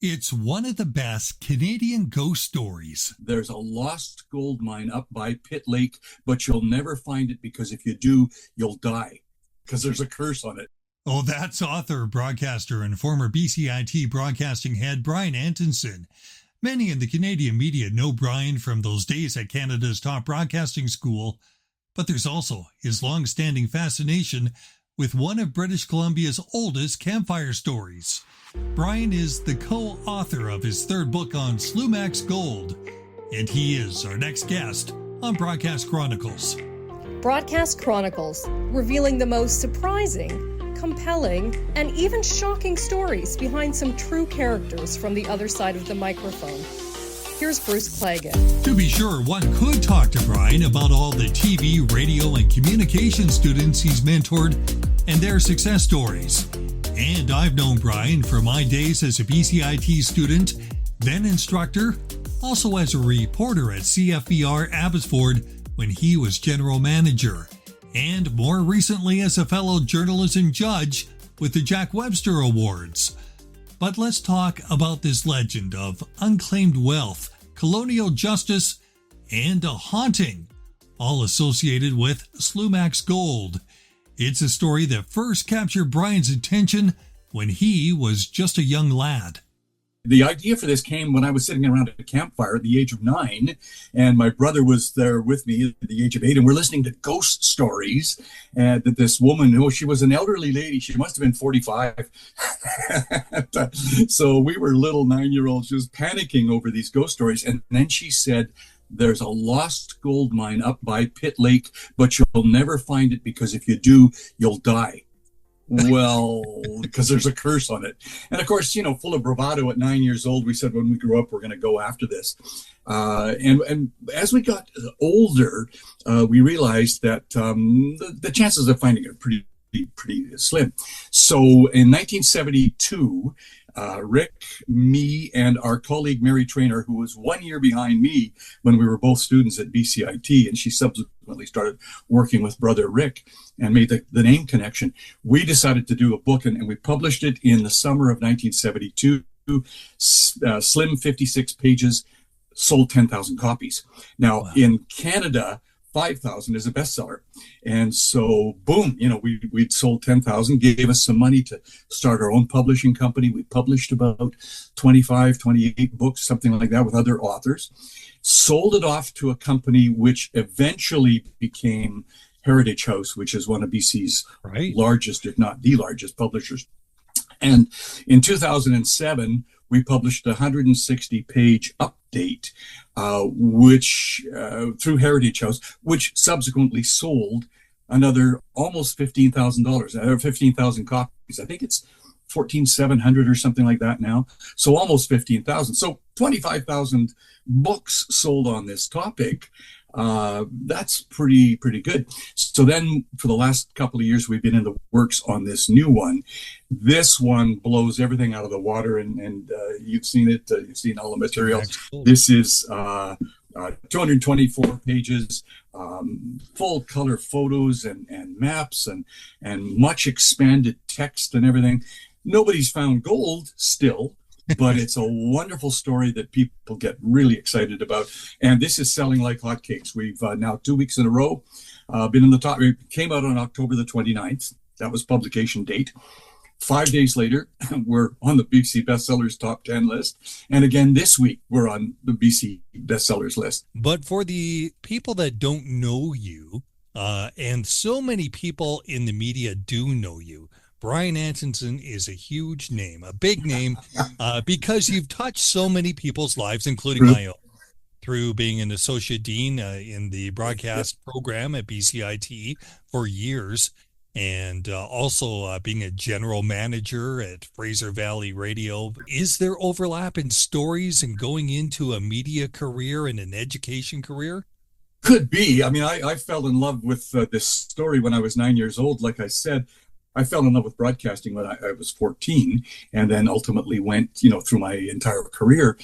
It's one of the best Canadian ghost stories. There's a lost gold mine up by Pitt Lake, but you'll never find it because if you do, you'll die because there's a curse on it. Oh, that's author, broadcaster, and former BCIT broadcasting head Brian Antonson. Many in the Canadian media know Brian from those days at Canada's top broadcasting school, but there's also his long-standing fascination with one of British Columbia's oldest campfire stories. Brian is the co-author of his third book on Slumach's gold, and he is our next guest on Broadcast Chronicles. Broadcast Chronicles, revealing the most surprising, compelling, and even shocking stories behind some true characters from the other side of the microphone. Here's Bruce Clagan. To be sure, one could talk to Brian about all the TV, radio, and communication students he's mentored and their success stories. And I've known Brian from my days as a BCIT student, then instructor, also as a reporter at CFBR Abbotsford when he was general manager, and more recently as a fellow journalism judge with the Jack Webster Awards. But let's talk about this legend of unclaimed wealth, colonial justice, and a haunting, all associated with Slumach's gold. It's a story that first captured Brian's attention when he was just a young lad. The idea for this came when I was sitting around a campfire at the age of 9, and my brother was there with me at the age of 8, and we're listening to ghost stories. And that this woman, she was an elderly lady. She must have been 45. So we were little 9-year-olds just panicking over these ghost stories. And then she said, "There's a lost gold mine up by Pitt Lake, but you'll never find it because if you do, you'll die." Well, because there's a curse on it. And of course, full of bravado at 9 years old, we said when we grow up, we're going to go after this. And as we got older, we realized that the chances of finding it are pretty slim. So in 1972, Rick, me, and our colleague Mary Traynor, who was 1 year behind me when we were both students at BCIT, and she subsequently started working with brother Rick and made the name connection. We decided to do a book, and we published it in the summer of 1972. Slim 56 pages, sold 10,000 copies. Now, wow. In Canada, 5,000 is a bestseller. And so, boom, we'd sold 10,000, gave us some money to start our own publishing company. We published about 25, 28 books, something like that, with other authors. Sold it off to a company which eventually became Heritage House, which is one of BC's largest, if not the largest, publishers. And in 2007, we published a 160-page update, which through Heritage House, which subsequently sold another almost $15,000, or 15,000 copies. I think it's 14,700 or something like that now. So almost 15,000. So 25,000 books sold on this topic. That's pretty good. So then for the last couple of years, we've been in the works on this new one. This one blows everything out of the water, and you've seen it. You've seen all the material. This is 224 pages, full color photos and maps and much expanded text and everything. Nobody's found gold still, but it's a wonderful story that people get really excited about. And this is selling like hotcakes. We've now 2 weeks in a row been in the top. It came out on October the 29th. That was publication date. 5 days later, we're on the BC Bestsellers Top 10 list. And again, this week, we're on the BC Bestsellers list. But for the people that don't know you, and so many people in the media do know you, Brian Antonson is a huge name, a big name, because you've touched so many people's lives, including my own, through being an associate dean in the broadcast program at BCIT for years, and also being a general manager at Fraser Valley Radio. Is there overlap in stories and going into a media career and an education career? Could be. I mean, I fell in love with this story when I was 9 years old. Like I said, I fell in love with broadcasting when I was 14, and then ultimately went, through my entire career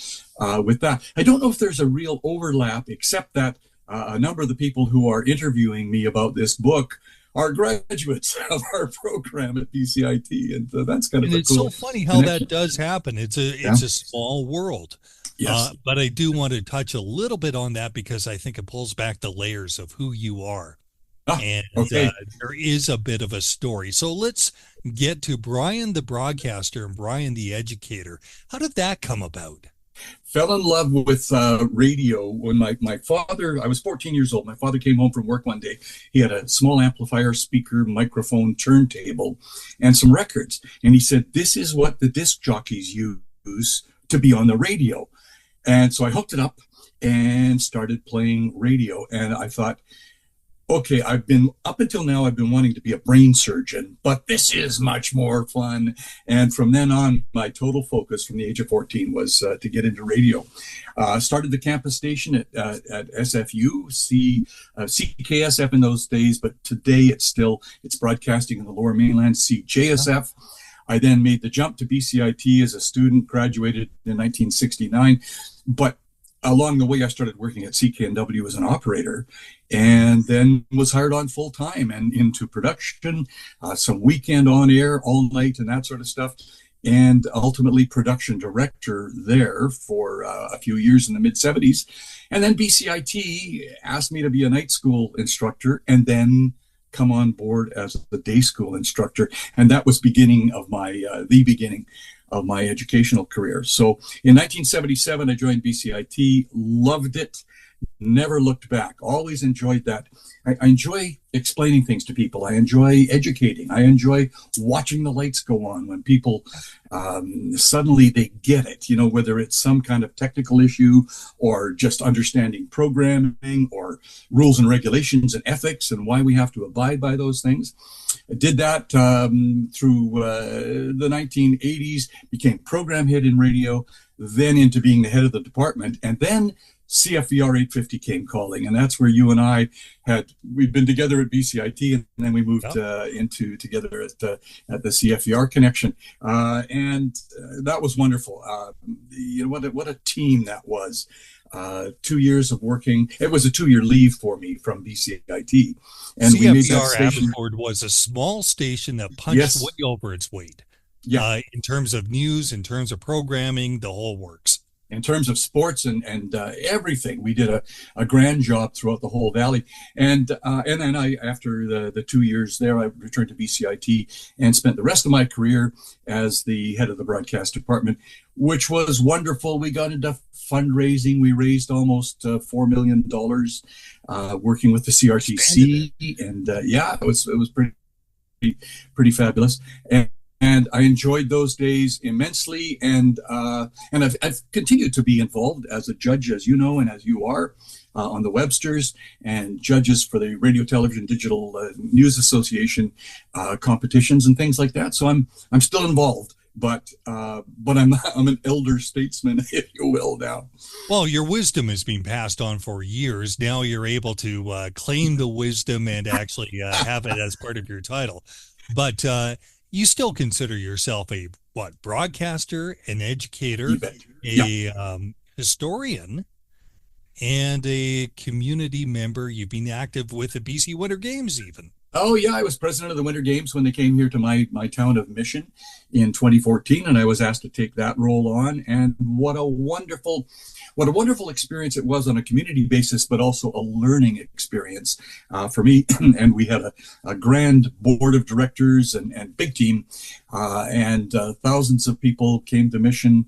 with that. I don't know if there's a real overlap, except that a number of the people who are interviewing me about this book are graduates of our program at BCIT, and that's kind of And a it's cool so funny how connection. that does happen. It's Yeah. a small world. Yes. But I do want to touch a little bit on that because I think it pulls back the layers of who you are. Ah, And okay. there is a bit of a story. So let's get to Brian the broadcaster and Brian the educator. How did that come about? Fell in love with radio when my father, I was 14 years old. My father came home from work one day. He had a small amplifier, speaker, microphone, turntable, and some records. And he said, "This is what the disc jockeys use to be on the radio." And so I hooked it up and started playing radio. And I thought, okay, up until now, I've been wanting to be a brain surgeon, but this is much more fun. And from then on, my total focus from the age of 14 was to get into radio. Started the campus station at SFU, CKSF in those days, but today it's broadcasting in the Lower Mainland, CJSF. I then made the jump to BCIT as a student, graduated in 1969, but along the way, I started working at CKNW as an operator, and then was hired on full time and into production, some weekend on air all night and that sort of stuff, and ultimately production director there for a few years in the mid 70s. And then BCIT asked me to be a night school instructor and then come on board as the day school instructor. And that was the beginning of my educational career. So in 1977, I joined BCIT, loved it, never looked back, always enjoyed that. I enjoy explaining things to people. I enjoy educating. I enjoy watching the lights go on when people suddenly they get it, whether it's some kind of technical issue or just understanding programming or rules and regulations and ethics and why we have to abide by those things. I did that through the 1980s, became program head in radio, then into being the head of the department, and then CFVR 850 came calling, and that's where you and I we'd been together at BCIT, and then we moved into together at the CFVR connection, and that was wonderful. What a team that was. 2 years of working. It was a 2-year leave for me from BCIT, and we made that station. Abbotsford was a small station that punched way over its weight. Yeah, in terms of news, in terms of programming, the whole works. In terms of sports and everything, we did a grand job throughout the whole valley. And then after the 2 years there, I returned to BCIT and spent the rest of my career as the head of the broadcast department, which was wonderful. We got into fundraising. We raised almost $4 million working with the CRTC, and it was pretty fabulous. And I enjoyed those days immensely, and I've continued to be involved as a judge, as you know, and as you are, on the Websters and judges for the Radio, Television, Digital News Association competitions and things like that. So I'm still involved, but I'm an elder statesman, if you will, now. Well, your wisdom has been passed on for years. Now you're able to claim the wisdom and actually have it as part of your title, but. You still consider yourself a broadcaster, an educator, a historian, and a community member. You've been active with the BC Winter Games even. Oh, yeah. I was president of the Winter Games when they came here to my town of Mission in 2014, and I was asked to take that role on. And what a wonderful experience it was on a community basis, but also a learning experience for me. And we had a grand board of directors and big team, and thousands of people came to Mission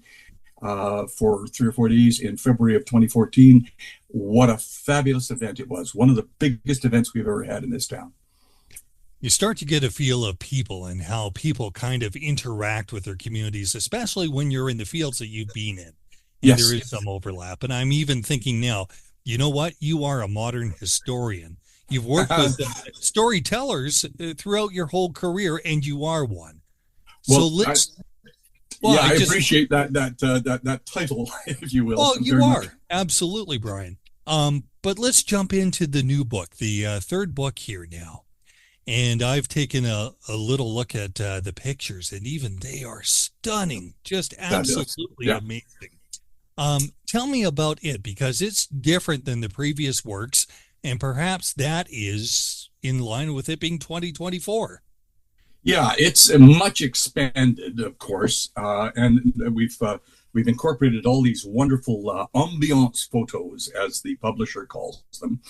for 3 or 4 days in February of 2014. What a fabulous event it was. One of the biggest events we've ever had in this town. You start to get a feel of people and how people kind of interact with their communities, especially when you're in the fields that you've been in. And yes. There is some overlap. And I'm even thinking now, you know what? You are a modern historian. You've worked with storytellers throughout your whole career, and you are one. Well, I appreciate that title, if you will. Well, you are. Absolutely, Brian. But let's jump into the new book, the third book here now. And I've taken a little look at the pictures, and even they are stunning, just absolutely amazing. Tell me about it, because it's different than the previous works, and perhaps that is in line with it being 2024. Yeah, it's much expanded, of course, and we've incorporated all these wonderful ambiance photos, as the publisher calls them,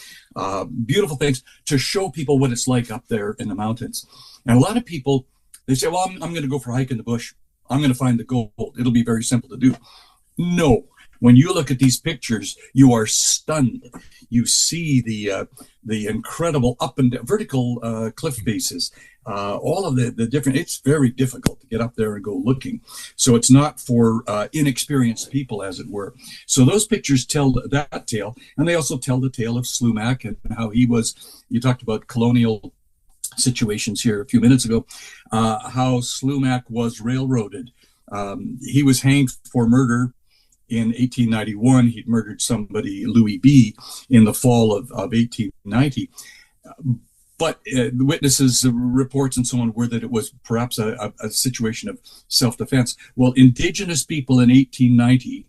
beautiful things to show people what it's like up there in the mountains. And a lot of people, they say, "Well, I'm going to go for a hike in the bush. I'm going to find the gold. It'll be very simple to do." No. When you look at these pictures, you are stunned. You see the incredible up and down, vertical cliff faces, all of the different. It's very difficult to get up there and go looking. So it's not for inexperienced people, as it were. So those pictures tell that tale, and they also tell the tale of Slumach and how he was. You talked about colonial situations here a few minutes ago, how Slumach was railroaded. He was hanged for murder. In 1891, he'd murdered somebody, Louis B., in the fall of 1890. But the witnesses' reports and so on were that it was perhaps a situation of self-defense. Well, Indigenous people in 1890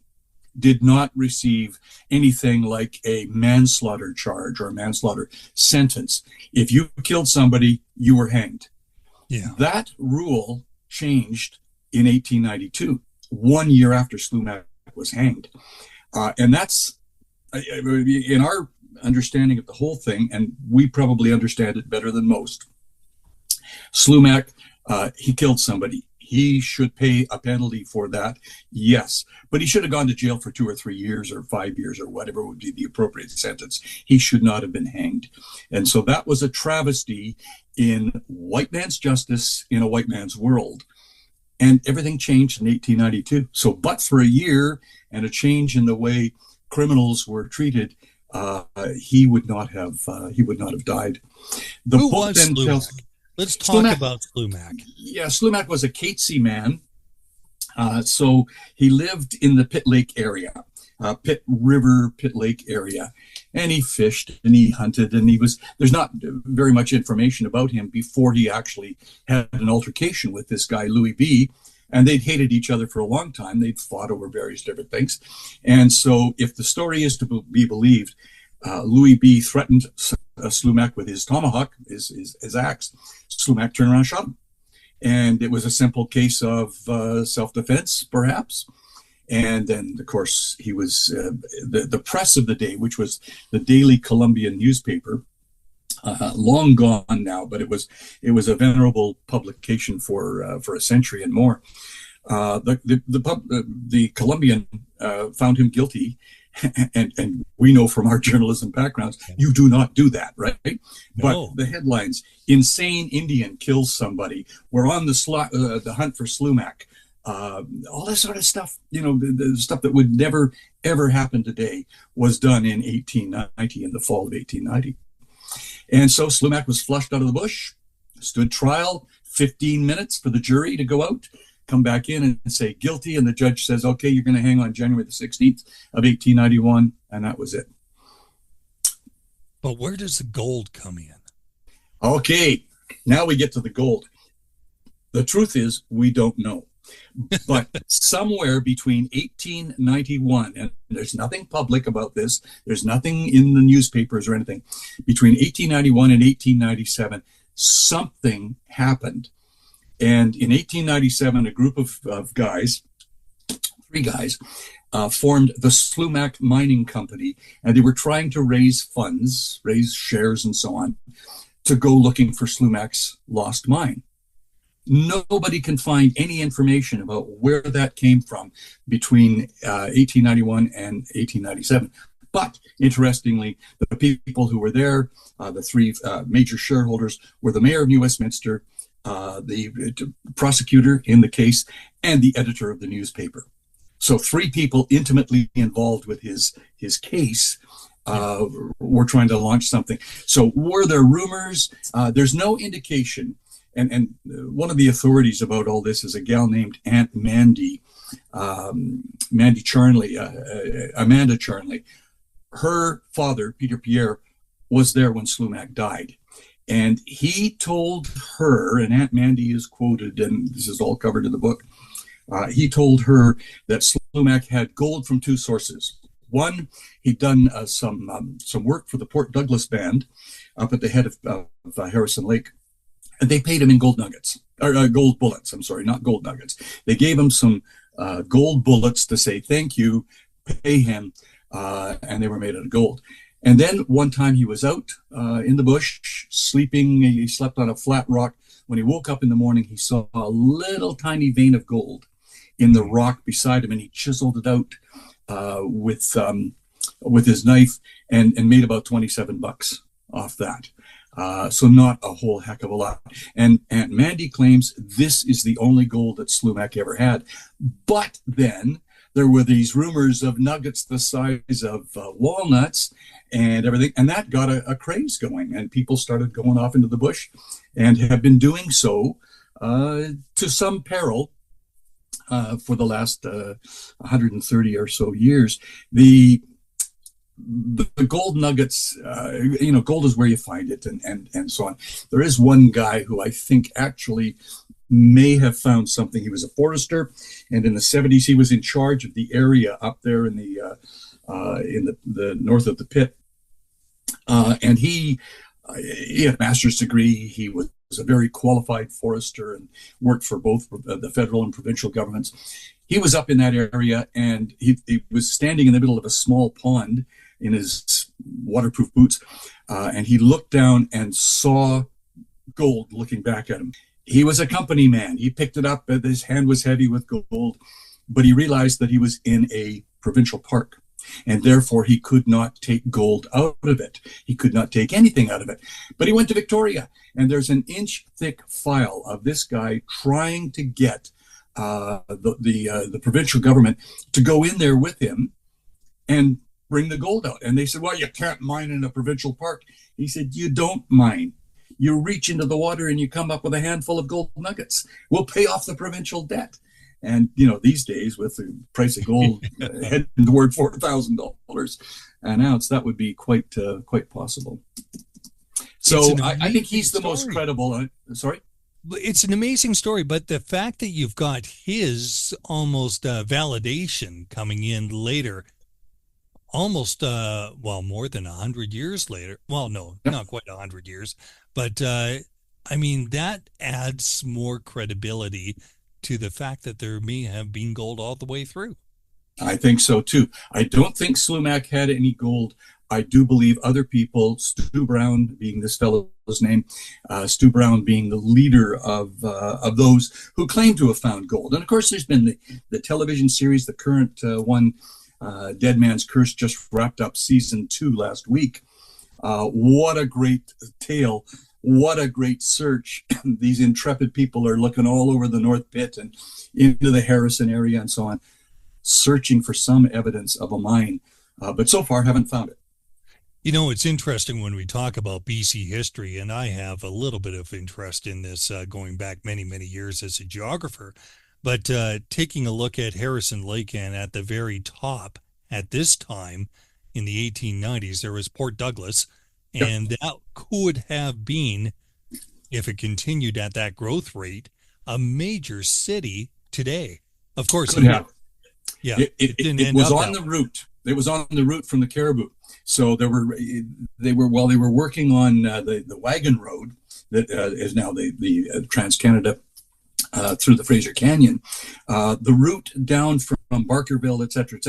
did not receive anything like a manslaughter charge or a manslaughter sentence. If you killed somebody, you were hanged. Yeah. That rule changed in 1892, 1 year after Slumach was hanged. And that's, in our understanding of the whole thing, and we probably understand it better than most, Slumach, he killed somebody. He should pay a penalty for that, yes. But he should have gone to jail for 2 or 3 years or 5 years or whatever would be the appropriate sentence. He should not have been hanged. And so that was a travesty in white man's justice in a white man's world. And everything changed in 1892. So, but for a year and a change in the way criminals were treated, he would not have died. The Who was Slumach? Let's talk about Slumach. Yeah, Slumach was a Katzie man. So he lived in the Pitt Lake area, Pitt River, Pitt Lake area. And he fished and he hunted, and there's not very much information about him before he actually had an altercation with this guy, Louis B. And they'd hated each other for a long time. They'd fought over various different things. And so if the story is to be believed, Louis B. threatened Slumach with his tomahawk, his axe. Slumach turned around and shot him. And it was a simple case of self-defense, perhaps. And then, of course, he was the press of the day, which was the Daily Columbian newspaper, long gone now, but it was a venerable publication for a century and more. The Columbian found him guilty, and we know from our journalism backgrounds, you do not do that, right? No. But the headlines: "Insane Indian kills somebody. We're on the hunt for Slumach." All this sort of stuff, the stuff that would never, ever happen today was done in 1890, in the fall of 1890. And so Slumach was flushed out of the bush, stood trial, 15 minutes for the jury to go out, come back in and say guilty. And the judge says, okay, you're going to hang on January the 16th of 1891. And that was it. But where does the gold come in? Okay, now we get to the gold. The truth is, we don't know. But somewhere between 1891, and there's nothing public about this, there's nothing in the newspapers or anything, between 1891 and 1897, something happened. And in 1897, a group of guys, 3 guys, formed the Slumach Mining Company, and they were trying to raise funds, raise shares and so on, to go looking for Slumach's lost mine. Nobody can find any information about where that came from between 1891 and 1897. But interestingly, the people who were there, the 3 major shareholders, were the mayor of New Westminster, the prosecutor in the case, and the editor of the newspaper. So 3 people intimately involved with his case were trying to launch something. So were there rumors? There's no indication. And one of the authorities about all this is a gal named Aunt Mandy, Mandy Charnley, Amanda Charnley. Her father, Peter Pierre, was there when Slumach died. And he told her, and Aunt Mandy is quoted, and this is all covered in the book, he told her that Slumach had gold from 2 sources. One, he'd done some work for the Port Douglas band up at the head of Harrison Lake, and they paid him in gold nuggets, or gold bullets. I'm sorry, not gold nuggets. They gave him some gold bullets to say thank you, pay him, and they were made out of gold. And then one time he was out in the bush sleeping. He slept on a flat rock. When he woke up in the morning, he saw a little tiny vein of gold in the rock beside him, and he chiseled it out with his knife and made about $27 off that. So not a whole heck of a lot. And Aunt Mandy claims this is the only gold that Slumach ever had. But then there were these rumors of nuggets the size of walnuts and everything, and that got a craze going, and people started going off into the bush and have been doing so to some peril for the last 130 or so years. The gold nuggets, gold is where you find it, and so on. There is one guy who I think actually may have found something. He was a forester, and in the 70s he was in charge of the area up there in the north of the pit, and he had a master's degree. He was a very qualified forester and worked for both the federal and provincial governments. He was up in that area, and he was standing in the middle of a small pond in his waterproof boots, and he looked down and saw gold looking back at him. He was a company man. He picked it up. His hand was heavy with gold, but he realized that he was in a provincial park, and therefore he could not take gold out of it. He could not take anything out of it. But he went to Victoria, and there's an inch-thick file of this guy trying to get the provincial government to go in there with him and bring the gold out. And they said, well, you can't mine in a provincial park. He said, you don't mine. You reach into the water and you come up with a handful of gold nuggets. We'll pay off the provincial debt. And, these days with the price of gold heading toward $4,000 an ounce, that would be quite possible. So I think he's the most credible. Sorry? It's an amazing story, but the fact that you've got his almost validation coming in later, almost, more than 100 years later. Well, no, not quite 100 years. But, that adds more credibility to the fact that there may have been gold all the way through. I think so, too. I don't think Slumach had any gold. I do believe other people, Stu Brown being this fellow's name, Stu Brown being the leader of those who claim to have found gold. And, of course, there's been the television series, the current one, Dead Man's Curse, just wrapped up season 2 last week. What a great tale. What a great search. These intrepid people are looking all over the North Pit and into the Harrison area and so on, searching for some evidence of a mine, but so far haven't found it. It's interesting when we talk about BC history, and I have a little bit of interest in this going back many, many years as a geographer, but taking a look at Harrison Lake, and at the very top at this time in the 1890s, there was Port Douglas. And that could have been, if it continued at that growth rate, a major city today. Of course, could have. Yeah, it was on the route. It was on the route from the Caribou. So they were working on the wagon road that is now the Trans-Canada through the Fraser Canyon. The route down from Barkerville, et cetera,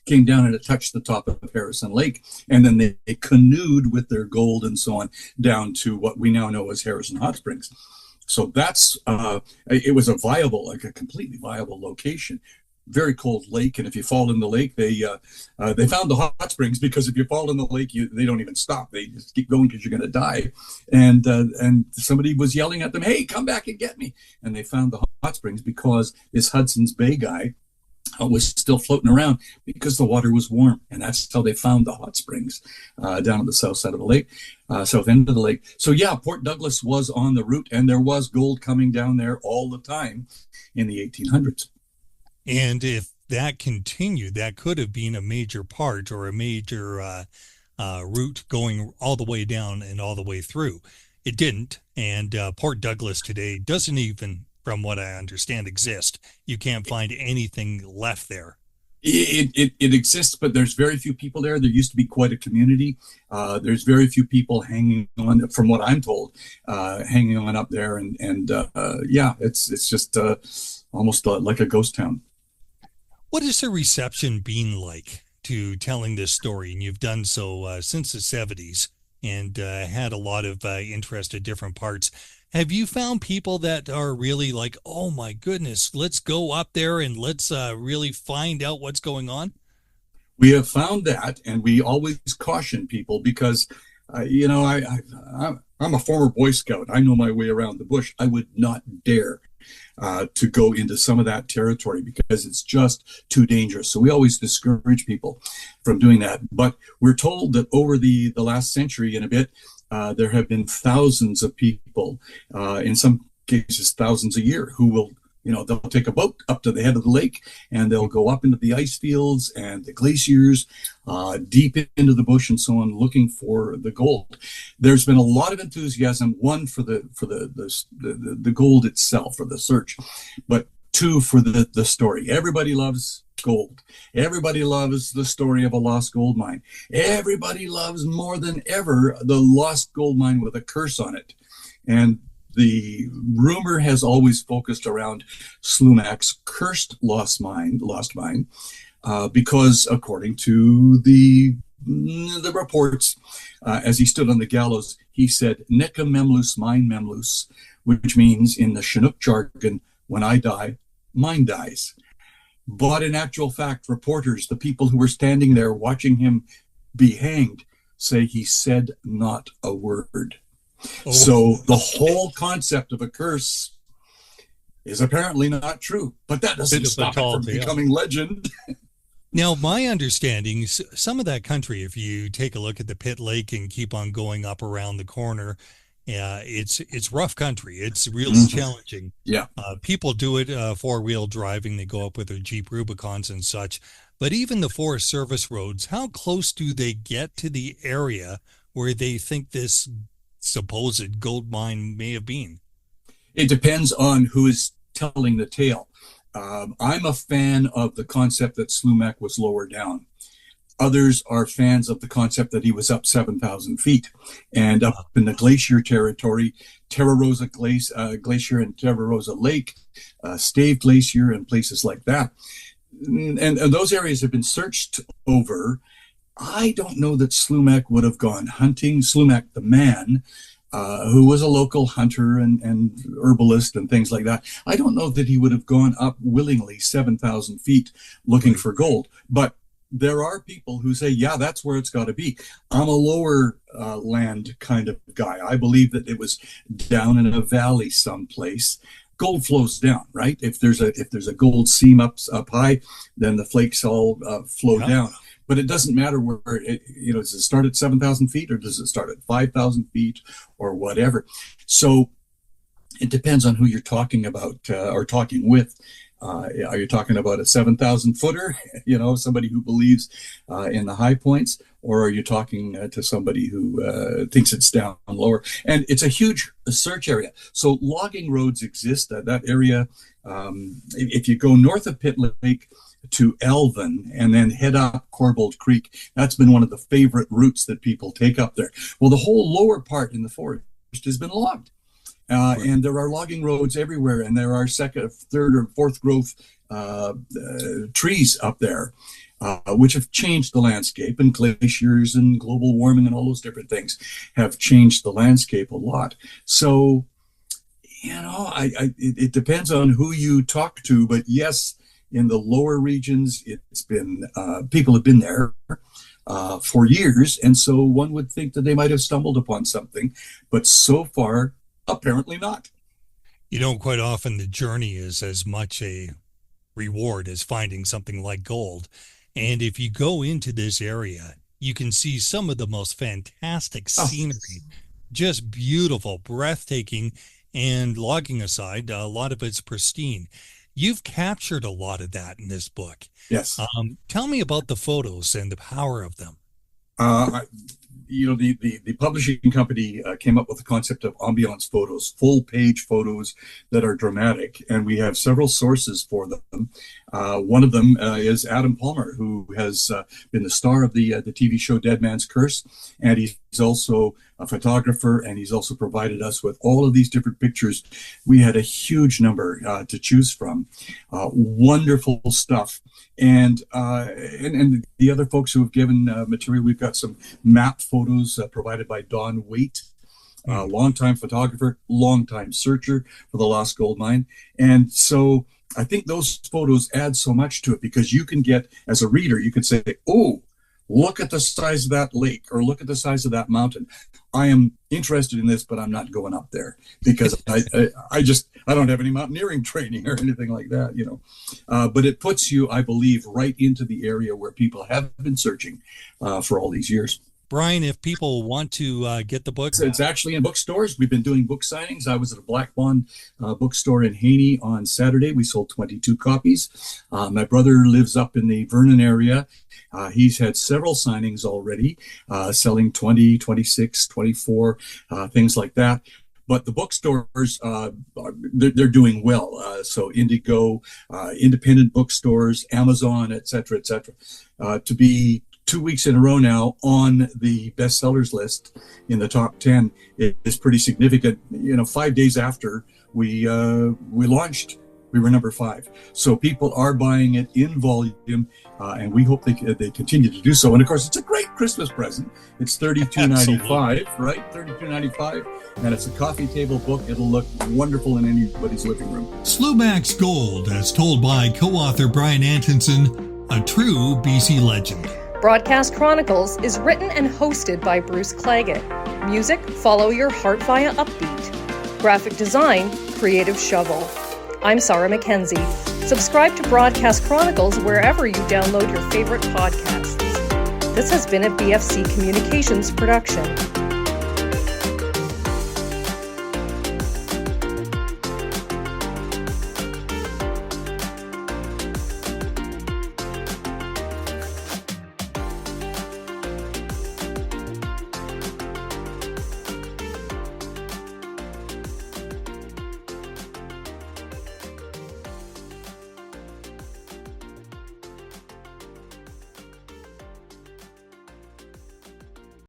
came down and it touched the top of Harrison Lake. And then they canoed with their gold and so on down to what we now know as Harrison Hot Springs. So that's, it was a completely viable location. Very cold lake, and if you fall in the lake, they found the hot springs, because if you fall in the lake, they don't even stop. They just keep going because you're going to die. And somebody was yelling at them, "Hey, come back and get me!" And they found the hot springs because this Hudson's Bay guy was still floating around because the water was warm, and that's how they found the hot springs down at the south side of the lake, south end of the lake. So yeah, Port Douglas was on the route, and there was gold coming down there all the time in the 1800s. And if that continued, that could have been a major part, or a major route going all the way down and all the way through. It didn't. And Port Douglas today doesn't even, from what I understand, exist. You can't find anything left there. It exists, but there's very few people there. There used to be quite a community. There's very few people hanging on, from what I'm told, hanging on up there, and yeah, it's just almost like a ghost town. What has the reception been like to telling this story? And you've done so since the 70s and had a lot of interest at different parts. Have you found people that are really like, oh my goodness, let's go up there and let's really find out what's going on? We have found that, and we always caution people because, I'm a former Boy Scout. I know my way around the bush. I would not dare to go into some of that territory because it's just too dangerous. So we always discourage people from doing that. But we're told that over the last century and a bit, there have been thousands of people, in some cases thousands a year, who will, they'll take a boat up to the head of the lake and they'll go up into the ice fields and the glaciers, deep into the bush and so on, looking for the gold. There's been a lot of enthusiasm, one for the gold itself, for the search, but two for the story. Everybody loves gold. Everybody loves the story of a lost gold mine. Everybody loves more than ever the lost gold mine with a curse on it. And the rumor has always focused around Slumach's cursed lost mine, because according to the reports, as he stood on the gallows, he said, "Necum memlus, mine memlus," which means in the Chinook jargon, "When I die, mine dies." But in actual fact, reporters, the people who were standing there watching him be hanged, say he said not a word. Oh. So the whole concept of a curse is apparently not true, but that doesn't stop it from becoming legend. Now, my understanding, some of that country, if you take a look at the Pit Lake and keep on going up around the corner, it's rough country. It's really challenging. Yeah. People do it four-wheel driving. They go up with their Jeep Rubicons and such. But even the Forest Service roads, how close do they get to the area where they think this supposed gold mine may have been? It depends on who is telling the tale. I'm a fan of the concept that Slumach was lower down. Others are fans of the concept that he was up 7,000 feet and up in the glacier territory, Terra Rosa Glacier and Terra Rosa Lake, Stave Glacier and places like that. And those areas have been searched over. I don't know that Slumach would have gone hunting. Slumach, the man, who was a local hunter and herbalist and things like that, I don't know that he would have gone up willingly 7,000 feet looking for gold. But there are people who say, yeah, that's where it's got to be. I'm a lower land kind of guy. I believe that it was down in a valley someplace. Gold flows down, right? If there's a gold seam up high, then the flakes all flow down. But it doesn't matter where does it start at 7,000 feet or does it start at 5,000 feet or whatever? So it depends on who you're talking about or talking with. Are you talking about a 7,000 footer, somebody who believes in the high points, or are you talking to somebody who thinks it's down lower? And it's a huge search area. So logging roads exist. That area, if you go north of Pit Lake to Elvin and then head up Corbould Creek, that's been one of the favorite routes that people take up there. Well, the whole lower part in the forest has been logged. And there are logging roads everywhere, and there are second, third, or fourth growth trees up there, which have changed the landscape, and glaciers and global warming and all those different things have changed the landscape a lot. So, it depends on who you talk to, but yes, in the lower regions, it's been people have been there for years, and so one would think that they might have stumbled upon something, but so far, apparently not. Quite often the journey is as much a reward as finding something like gold. And if you go into this area, you can see some of the most fantastic scenery, just beautiful, breathtaking, and logging aside, a lot of it's pristine. You've captured a lot of that in this book. Yes. Tell me about the photos and the power of them. The publishing company came up with the concept of ambiance photos, full page photos that are dramatic, and we have several sources for them. One of them is Adam Palmer, who has been the star of the TV show Dead Man's Curse, and he's also a photographer, and he's also provided us with all of these different pictures. We had a huge number to choose from. Wonderful stuff. And the other folks who have given material, we've got some map photos provided by Don Waite, longtime photographer, longtime searcher for the Lost Gold Mine. And so I think those photos add so much to it, because you can get, as a reader, you could say, oh, look at the size of that lake, or look at the size of that mountain. I am interested in this, but I'm not going up there because I don't have any mountaineering training or anything like that, you know. But it puts you, I believe, right into the area where people have been searching for all these years. Brian, if people want to get the book, it's actually in bookstores. We've been doing book signings. I was at a Black Bond bookstore in Haney on Saturday. We sold 22 copies. My brother lives up in the Vernon area. He's had several signings already, selling 20, 26, 24, things like that. But the bookstores, they're doing well. So Indigo, independent bookstores, Amazon, et cetera, to be 2 weeks in a row now on the bestsellers list in the top 10 is pretty significant. You know, 5 days after we launched, we were number 5. So people are buying it in volume, and we hope they continue to do so. And of course, it's a great Christmas present. It's $32.95, right? $32.95, and it's a coffee table book. It'll look wonderful in anybody's living room. Slumach's Gold, as told by co-author Brian Antonson, a true BC legend. Broadcast Chronicles is written and hosted by Bruce Claggett. Music, Follow Your Heart via Upbeat. Graphic design, Creative Shovel. I'm Sarah Mackenzie. Subscribe to Broadcast Chronicles wherever you download your favorite podcasts. This has been a BFC Communications production.